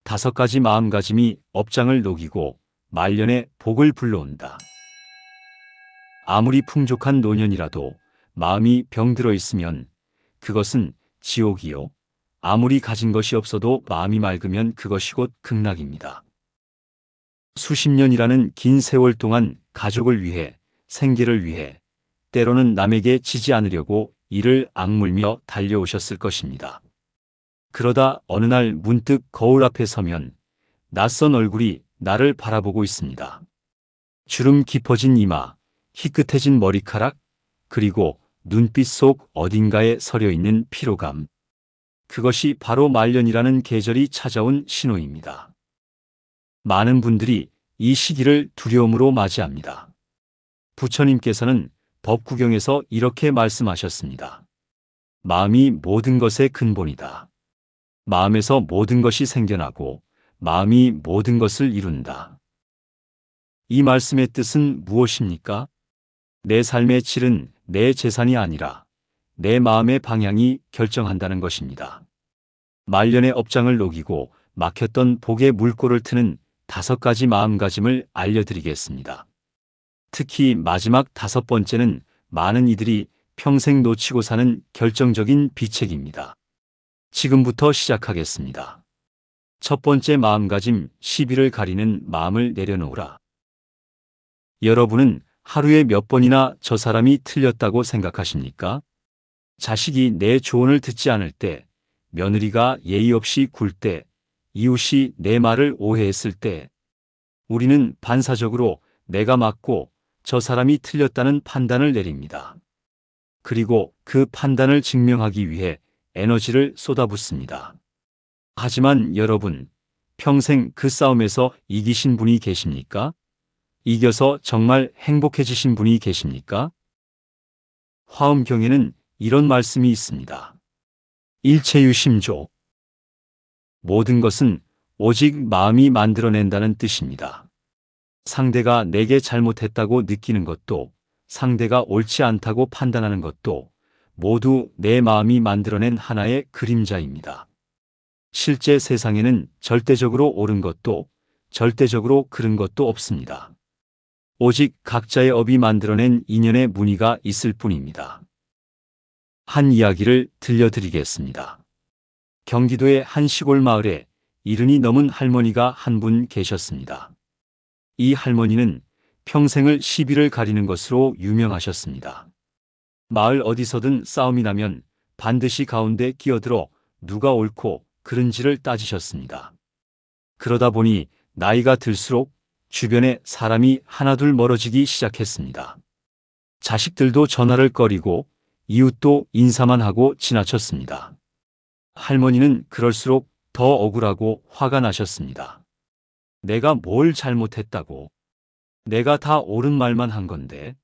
5가지 마음가짐이 업장을 녹이고 말년에 복을 불러온다. 아무리 풍족한 노년이라도 마음이 병들어 있으면 그것은 지옥이요. 아무리 가진 것이 없어도 마음이 맑으면 그것이 곧 극락입니다. 수십 년이라는 긴 세월 동안 가족을 위해, 생계를 위해, 때로는 남에게 지지 않으려고 이를 악물며 달려오셨을 것입니다. 그러다 어느 날 문득 거울 앞에 서면 낯선 얼굴이 나를 바라보고 있습니다. 주름 깊어진 이마, 희끗해진 머리카락, 그리고 눈빛 속 어딘가에 서려 있는 피로감. 그것이 바로 말년이라는 계절이 찾아온 신호입니다. 많은 분들이 이 시기를 두려움으로 맞이합니다. 부처님께서는 법구경에서 이렇게 말씀하셨습니다. 마음이 모든 것의 근본이다. 마음에서 모든 것이 생겨나고 마음이 모든 것을 이룬다. 이 말씀의 뜻은 무엇입니까? 내 삶의 질은 내 재산이 아니라 내 마음의 방향이 결정한다는 것입니다. 말년의 업장을 녹이고 막혔던 복의 물꼬를 트는 5가지 마음가짐을 알려드리겠습니다. 특히 마지막 5번째는 많은 이들이 평생 놓치고 사는 결정적인 비책입니다. 지금부터 시작하겠습니다. 첫 번째 마음가짐, 시비를 가리는 마음을 내려놓으라. 여러분은 하루에 몇 번이나 저 사람이 틀렸다고 생각하십니까? 자식이 내 조언을 듣지 않을 때, 며느리가 예의 없이 굴 때, 이웃이 내 말을 오해했을 때, 우리는 반사적으로 내가 맞고 저 사람이 틀렸다는 판단을 내립니다. 그리고 그 판단을 증명하기 위해 에너지를 쏟아붓습니다. 하지만 여러분, 평생 그 싸움에서 이기신 분이 계십니까? 이겨서 정말 행복해지신 분이 계십니까? 화엄경에는 이런 말씀이 있습니다. 일체유심조. 모든 것은 오직 마음이 만들어낸다는 뜻입니다. 상대가 내게 잘못했다고 느끼는 것도, 상대가 옳지 않다고 판단하는 것도 모두 내 마음이 만들어낸 하나의 그림자입니다. 실제 세상에는 절대적으로 옳은 것도 절대적으로 그른 것도 없습니다. 오직 각자의 업이 만들어낸 인연의 무늬가 있을 뿐입니다. 한 이야기를 들려드리겠습니다. 경기도의 한 시골 마을에 이른이 넘은 할머니가 한 분 계셨습니다. 이 할머니는 평생을 시비를 가리는 것으로 유명하셨습니다. 마을 어디서든 싸움이 나면 반드시 가운데 끼어들어 누가 옳고 그른지를 따지셨습니다. 그러다 보니 나이가 들수록 주변에 사람이 하나둘 멀어지기 시작했습니다. 자식들도 전화를 꺼리고 이웃도 인사만 하고 지나쳤습니다. 할머니는 그럴수록 더 억울하고 화가 나셨습니다. 내가 뭘 잘못했다고? 내가 다 옳은 말만 한 건데.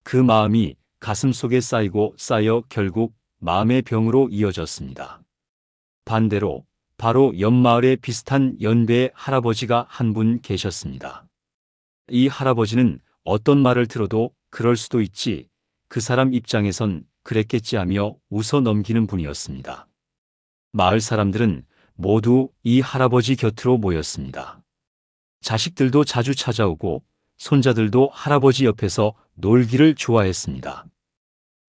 그 마음이 가슴속에 쌓이고 쌓여 결국 마음의 병으로 이어졌습니다. 반대로 바로 옆마을에 비슷한 연배의 할아버지가 한 분 계셨습니다. 이 할아버지는 어떤 말을 들어도 그럴 수도 있지, 그 사람 입장에선 그랬겠지 하며 웃어 넘기는 분이었습니다. 마을 사람들은 모두 이 할아버지 곁으로 모였습니다. 자식들도 자주 찾아오고 손자들도 할아버지 옆에서 놀기를 좋아했습니다.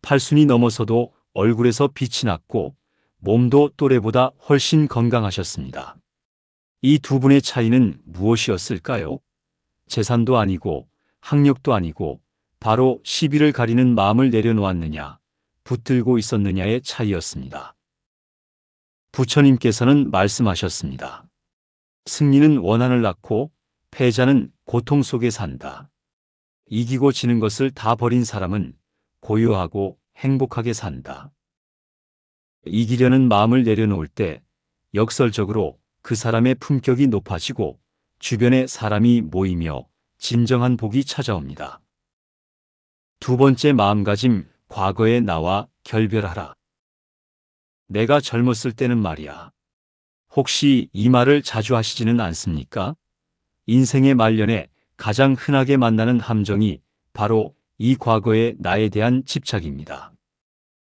80이 넘어서도 얼굴에서 빛이 났고 몸도 또래보다 훨씬 건강하셨습니다. 이 두 분의 차이는 무엇이었을까요? 재산도 아니고 학력도 아니고 바로 시비를 가리는 마음을 내려놓았느냐, 붙들고 있었느냐의 차이였습니다. 부처님께서는 말씀하셨습니다. 승리는 원한을 낳고 패자는 고통 속에 산다. 이기고 지는 것을 다 버린 사람은 고요하고 행복하게 산다. 이기려는 마음을 내려놓을 때 역설적으로 그 사람의 품격이 높아지고 주변에 사람이 모이며 진정한 복이 찾아옵니다. 두 번째 마음가짐, 과거의 나와 결별하라. 내가 젊었을 때는 말이야. 혹시 이 말을 자주 하시지는 않습니까? 인생의 말년에 가장 흔하게 만나는 함정이 바로 이 과거의 나에 대한 집착입니다.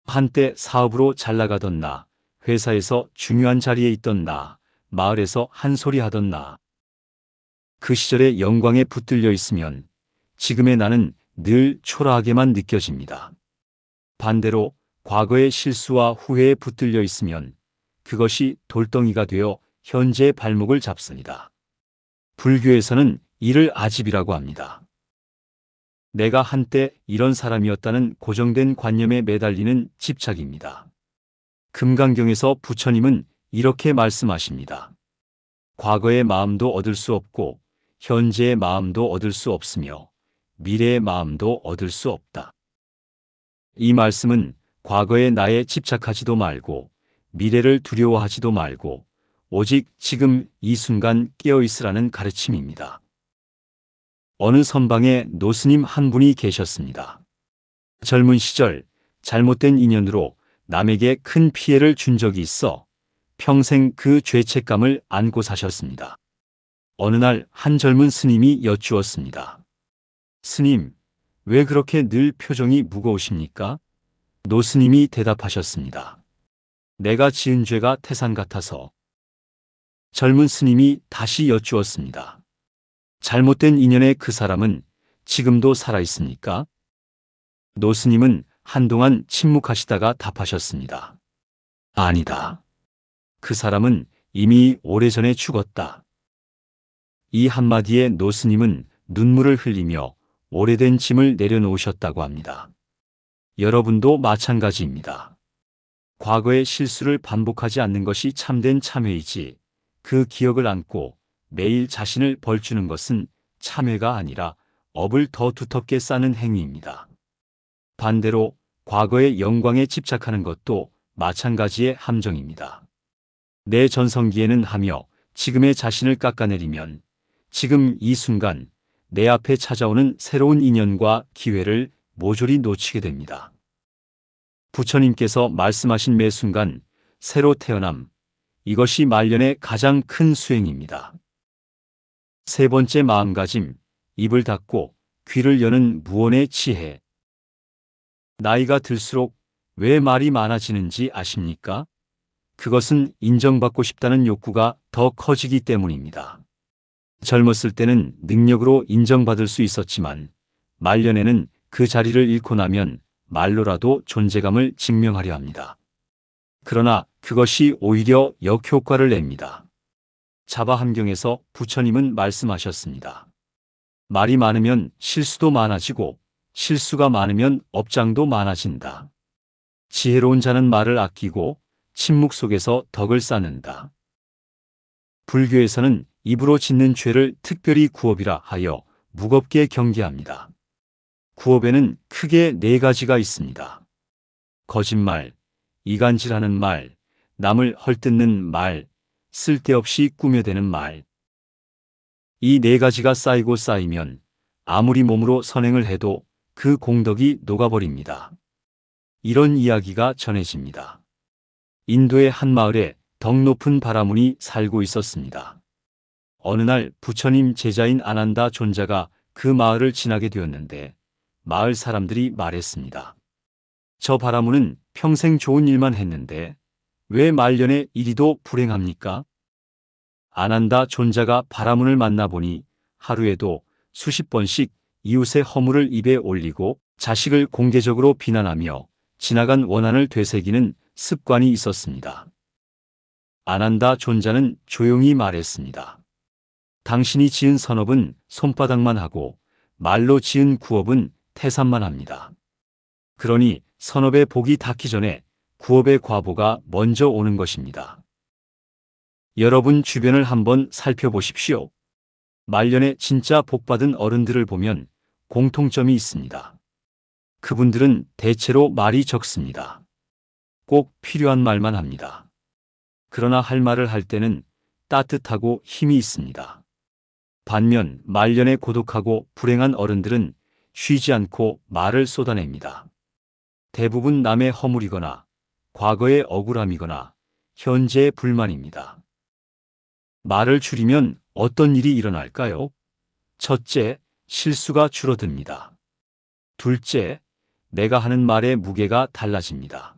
한때 사업으로 잘 나가던 나, 회사에서 중요한 자리에 있던 나, 마을에서 한 소리 하던 나. 그 시절의 영광에 붙들려 있으면 지금의 나는 늘 초라하게만 느껴집니다. 반대로 과거의 실수와 후회에 붙들려 있으면 그것이 돌덩이가 되어 현재의 발목을 잡습니다. 불교에서는 이를 아집이라고 합니다. 내가 한때 이런 사람이었다는 고정된 관념에 매달리는 집착입니다. 금강경에서 부처님은 이렇게 말씀하십니다. 과거의 마음도 얻을 수 없고 현재의 마음도 얻을 수 없으며 미래의 마음도 얻을 수 없다. 이 말씀은 과거의 나에 집착하지도 말고 미래를 두려워하지도 말고 오직 지금 이 순간 깨어 있으라는 가르침입니다. 어느 선방에 노스님 한 분이 계셨습니다. 젊은 시절 잘못된 인연으로 남에게 큰 피해를 준 적이 있어 평생 그 죄책감을 안고 사셨습니다. 어느 날 한 젊은 스님이 여쭈었습니다. 스님, 왜 그렇게 늘 표정이 무거우십니까? 노스님이 대답하셨습니다. 내가 지은 죄가 태산 같아서. 젊은 스님이 다시 여쭈었습니다. 잘못된 인연의 그 사람은 지금도 살아있습니까? 노스님은 한동안 침묵하시다가 답하셨습니다. 아니다. 그 사람은 이미 오래전에 죽었다. 이 한마디에 노스님은 눈물을 흘리며 오래된 짐을 내려놓으셨다고 합니다. 여러분도 마찬가지입니다. 과거의 실수를 반복하지 않는 것이 참된 참회이지 그 기억을 안고 매일 자신을 벌주는 것은 참회가 아니라 업을 더 두텁게 쌓는 행위입니다. 반대로 과거의 영광에 집착하는 것도 마찬가지의 함정입니다. 내 전성기에는 하며 지금의 자신을 깎아내리면 지금 이 순간 내 앞에 찾아오는 새로운 인연과 기회를 모조리 놓치게 됩니다. 부처님께서 말씀하신 매 순간 새로 태어남, 이것이 말년의 가장 큰 수행입니다. 세 번째 마음가짐, 입을 닫고 귀를 여는 무언의 지혜. 나이가 들수록 왜 말이 많아지는지 아십니까? 그것은 인정받고 싶다는 욕구가 더 커지기 때문입니다. 젊었을 때는 능력으로 인정받을 수 있었지만 말년에는 그 자리를 잃고 나면 말로라도 존재감을 증명하려 합니다. 그러나 그것이 오히려 역효과를 냅니다. 자바함경에서 부처님은 말씀하셨습니다. 말이 많으면 실수도 많아지고 실수가 많으면 업장도 많아진다. 지혜로운 자는 말을 아끼고 침묵 속에서 덕을 쌓는다. 불교에서는 입으로 짓는 죄를 특별히 구업이라 하여 무겁게 경계합니다. 구업에는 크게 네 가지가 있습니다. 거짓말, 이간질하는 말, 남을 헐뜯는 말, 쓸데없이 꾸며대는 말. 이 네 가지가 쌓이고 쌓이면 아무리 몸으로 선행을 해도 그 공덕이 녹아버립니다. 이런 이야기가 전해집니다. 인도의 한 마을에 덕 높은 바라문이 살고 있었습니다. 어느 날 부처님 제자인 아난다 존자가 그 마을을 지나게 되었는데 마을 사람들이 말했습니다. 저 바라문은 평생 좋은 일만 했는데 왜 말년에 이리도 불행합니까? 아난다 존자가 바라문을 만나보니 하루에도 수십 번씩 이웃의 허물을 입에 올리고 자식을 공개적으로 비난하며 지나간 원한을 되새기는 습관이 있었습니다. 아난다 존자는 조용히 말했습니다. 당신이 지은 선업은 손바닥만 하고 말로 지은 구업은 태산만 합니다. 그러니 선업의 복이 닿기 전에 구업의 과보가 먼저 오는 것입니다. 여러분 주변을 한번 살펴보십시오. 말년에 진짜 복받은 어른들을 보면 공통점이 있습니다. 그분들은 대체로 말이 적습니다. 꼭 필요한 말만 합니다. 그러나 할 말을 할 때는 따뜻하고 힘이 있습니다. 반면 말년에 고독하고 불행한 어른들은 쉬지 않고 말을 쏟아냅니다. 대부분 남의 허물이거나 과거의 억울함이거나 현재의 불만입니다. 말을 줄이면 어떤 일이 일어날까요? 첫째, 실수가 줄어듭니다. 둘째, 내가 하는 말의 무게가 달라집니다.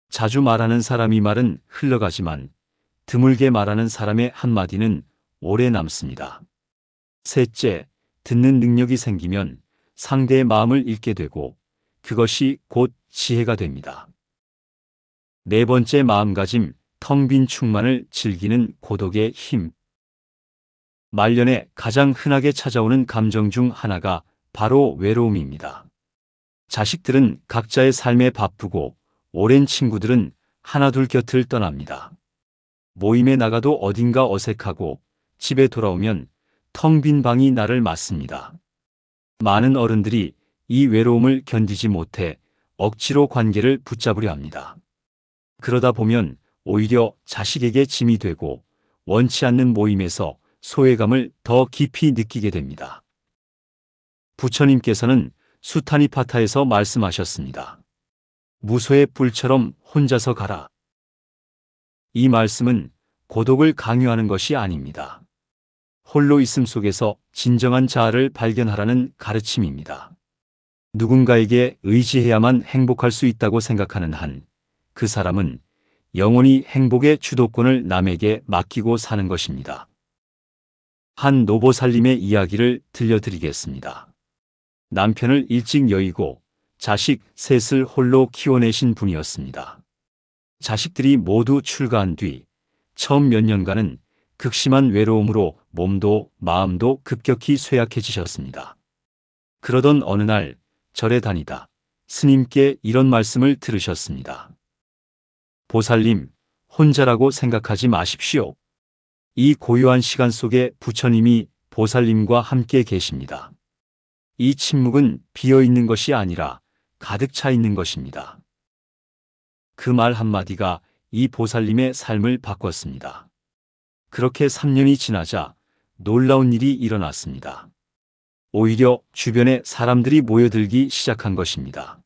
자주 말하는 사람이 말은 흘러가지만 드물게 말하는 사람의 한마디는 오래 남습니다. 셋째, 듣는 능력이 생기면 상대의 마음을 읽게 되고 그것이 곧 지혜가 됩니다. 네 번째, 마음가짐, 텅 빈 충만을 즐기는 고독의 힘. 말년에 가장 흔하게 찾아오는 감정 중 하나가 바로 외로움입니다. 자식들은 각자의 삶에 바쁘고 오랜 친구들은 하나둘 곁을 떠납니다. 모임에 나가도 어딘가 어색하고 집에 돌아오면 텅 빈 방이 나를 맞습니다. 많은 어른들이 이 외로움을 견디지 못해 억지로 관계를 붙잡으려 합니다. 그러다 보면 오히려 자식에게 짐이 되고 원치 않는 모임에서 소외감을 더 깊이 느끼게 됩니다. 부처님께서는 수타니파타에서 말씀하셨습니다. 무소의 뿔처럼 혼자서 가라. 이 말씀은 고독을 강요하는 것이 아닙니다. 홀로 있음 속에서 진정한 자아를 발견하라는 가르침입니다. 누군가에게 의지해야만 행복할 수 있다고 생각하는 한, 그 사람은 영원히 행복의 주도권을 남에게 맡기고 사는 것입니다. 한 노보살님의 이야기를 들려드리겠습니다. 남편을 일찍 여의고 자식 셋을 홀로 키워내신 분이었습니다. 자식들이 모두 출가한 뒤 처음 몇 년간은 극심한 외로움으로 몸도 마음도 급격히 쇠약해지셨습니다. 그러던 어느 날 절에 다니다 스님께 이런 말씀을 들으셨습니다. 보살님, 혼자라고 생각하지 마십시오. 이 고요한 시간 속에 부처님이 보살님과 함께 계십니다. 이 침묵은 비어있는 것이 아니라 가득 차 있는 것입니다. 그 말 한마디가 이 보살님의 삶을 바꿨습니다. 그렇게 3년이 지나자 놀라운 일이 일어났습니다. 오히려 주변에 사람들이 모여들기 시작한 것입니다.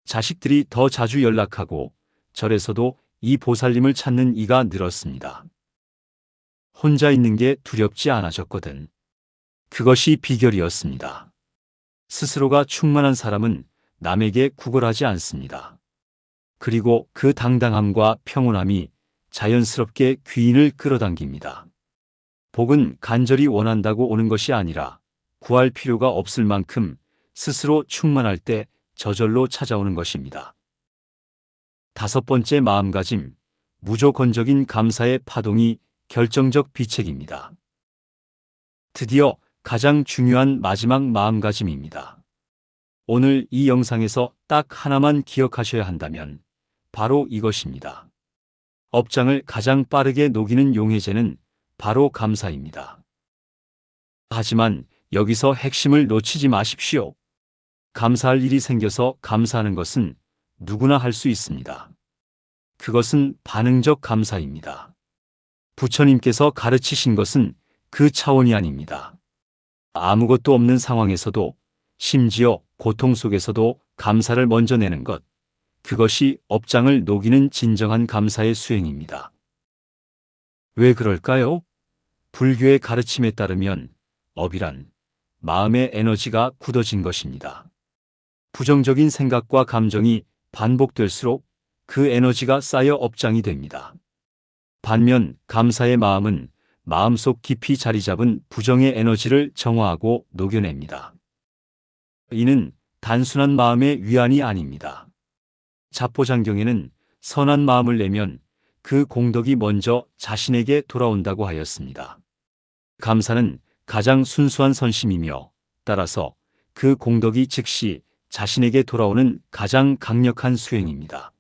자식들이 더 자주 연락하고 절에서도 이 보살님을 찾는 이가 늘었습니다. 혼자 있는 게 두렵지 않아졌거든. 그것이 비결이었습니다. 스스로가 충만한 사람은 남에게 구걸하지 않습니다. 그리고 그 당당함과 평온함이 자연스럽게 귀인을 끌어당깁니다. 복은 간절히 원한다고 오는 것이 아니라 구할 필요가 없을 만큼 스스로 충만할 때 저절로 찾아오는 것입니다. 다섯 번째, 마음가짐, 무조건적인 감사의 파동이 결정적 비책입니다. 드디어 가장 중요한 마지막 마음가짐입니다. 오늘 이 영상에서 딱 하나만 기억하셔야 한다면 바로 이것입니다. 업장을 가장 빠르게 녹이는 용해제는 바로 감사입니다. 하지만 여기서 핵심을 놓치지 마십시오. 감사할 일이 생겨서 감사하는 것은 누구나 할 수 있습니다. 그것은 반응적 감사입니다. 부처님께서 가르치신 것은 그 차원이 아닙니다. 아무것도 없는 상황에서도, 심지어 고통 속에서도 감사를 먼저 내는 것, 그것이 업장을 녹이는 진정한 감사의 수행입니다. 왜 그럴까요? 불교의 가르침에 따르면 업이란 마음의 에너지가 굳어진 것입니다. 부정적인 생각과 감정이 반복될수록 그 에너지가 쌓여 업장이 됩니다. 반면 감사의 마음은 마음속 깊이 자리 잡은 부정의 에너지를 정화하고 녹여냅니다. 이는 단순한 마음의 위안이 아닙니다. 자포장경에는 선한 마음을 내면 그 공덕이 먼저 자신에게 돌아온다고 하였습니다. 감사는 가장 순수한 선심이며 따라서 그 공덕이 즉시 자신에게 돌아오는 가장 강력한 수행입니다.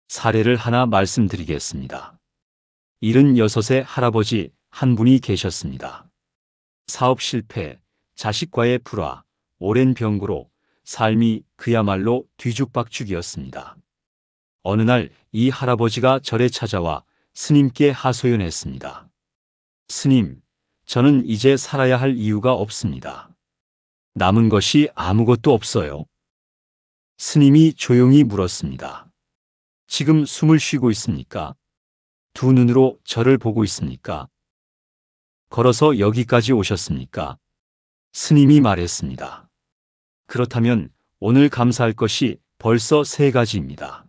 사례를 하나 말씀드리겠습니다. 76의 할아버지 한 분이 계셨습니다. 사업 실패, 자식과의 불화, 오랜 병고로 삶이 그야말로 뒤죽박죽이었습니다. 어느 날 이 할아버지가 절에 찾아와 스님께 하소연했습니다. 스님, 저는 이제 살아야 할 이유가 없습니다. 남은 것이 아무것도 없어요. 스님이 조용히 물었습니다. 지금 숨을 쉬고 있습니까? 두 눈으로 저를 보고 있습니까? 걸어서 여기까지 오셨습니까? 스님이 말했습니다. 그렇다면 오늘 감사할 것이 벌써 세 가지입니다.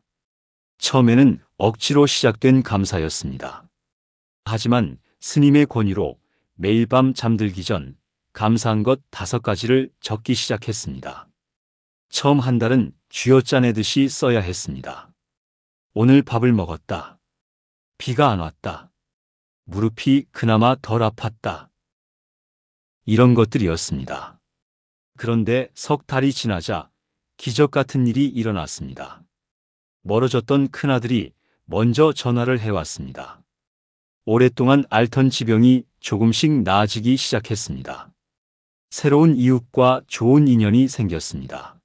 처음에는 억지로 시작된 감사였습니다. 하지만 스님의 권유로 매일 밤 잠들기 전 감사한 것 5가지를 적기 시작했습니다. 처음 한 달은 쥐어짜내듯이 써야 했습니다. 오늘 밥을 먹었다. 비가 안 왔다. 무릎이 그나마 덜 아팠다. 이런 것들이었습니다. 그런데 석 달이 지나자 기적 같은 일이 일어났습니다. 멀어졌던 큰아들이 먼저 전화를 해왔습니다. 오랫동안 앓던 지병이 조금씩 나아지기 시작했습니다. 새로운 이웃과 좋은 인연이 생겼습니다.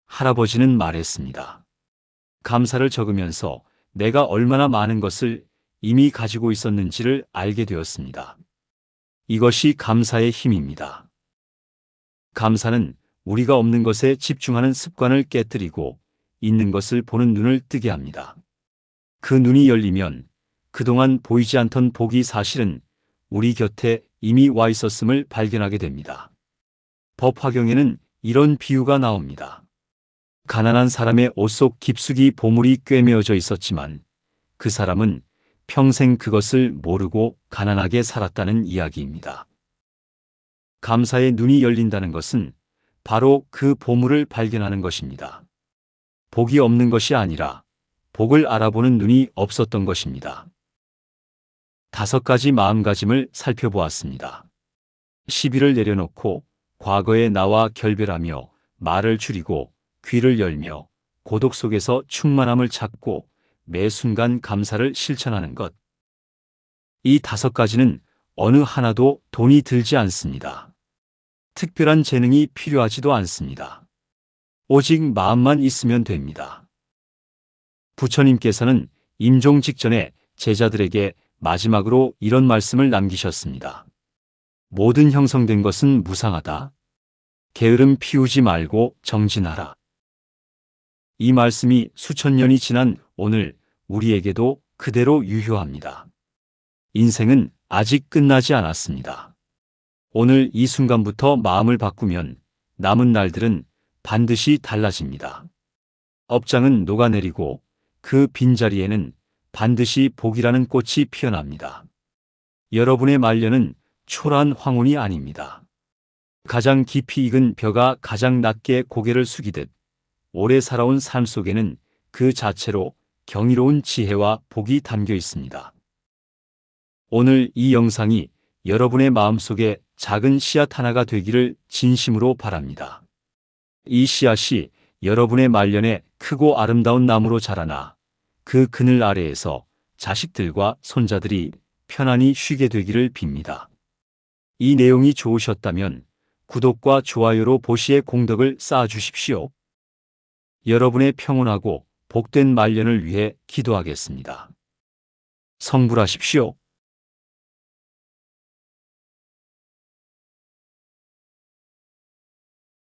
할아버지는 말했습니다. 감사를 적으면서 내가 얼마나 많은 것을 이미 가지고 있었는지를 알게 되었습니다. 이것이 감사의 힘입니다. 감사는 우리가 없는 것에 집중하는 습관을 깨뜨리고 있는 것을 보는 눈을 뜨게 합니다. 그 눈이 열리면 그동안 보이지 않던 복이 사실은 우리 곁에 이미 와 있었음을 발견하게 됩니다. 법화경에는 이런 비유가 나옵니다. 가난한 사람의 옷 속 깊숙이 보물이 꿰매어져 있었지만 그 사람은 평생 그것을 모르고 가난하게 살았다는 이야기입니다. 감사의 눈이 열린다는 것은 바로 그 보물을 발견하는 것입니다. 복이 없는 것이 아니라 복을 알아보는 눈이 없었던 것입니다. 5가지 마음가짐을 살펴보았습니다. 시비를 내려놓고 과거의 나와 결별하며 말을 줄이고 귀를 열며 고독 속에서 충만함을 찾고 매 순간 감사를 실천하는 것. 이 5가지는 어느 하나도 돈이 들지 않습니다. 특별한 재능이 필요하지도 않습니다. 오직 마음만 있으면 됩니다. 부처님께서는 임종 직전에 제자들에게 마지막으로 이런 말씀을 남기셨습니다. 모든 형성된 것은 무상하다. 게으름 피우지 말고 정진하라. 이 말씀이 수천 년이 지난 오늘 우리에게도 그대로 유효합니다. 인생은 아직 끝나지 않았습니다. 오늘 이 순간부터 마음을 바꾸면 남은 날들은 반드시 달라집니다. 업장은 녹아내리고 그 빈자리에는 반드시 복이라는 꽃이 피어납니다. 여러분의 말년은 초라한 황혼이 아닙니다. 가장 깊이 익은 벼가 가장 낮게 고개를 숙이듯 오래 살아온 삶 속에는 그 자체로 경이로운 지혜와 복이 담겨 있습니다. 오늘 이 영상이 여러분의 마음속에 작은 씨앗 하나가 되기를 진심으로 바랍니다. 이 씨앗이 여러분의 말년에 크고 아름다운 나무로 자라나 그 그늘 아래에서 자식들과 손자들이 편안히 쉬게 되기를 빕니다. 이 내용이 좋으셨다면 구독과 좋아요로 보시의 공덕을 쌓아주십시오. 여러분의 평온하고 복된 말년을 위해 기도하겠습니다. 성불하십시오.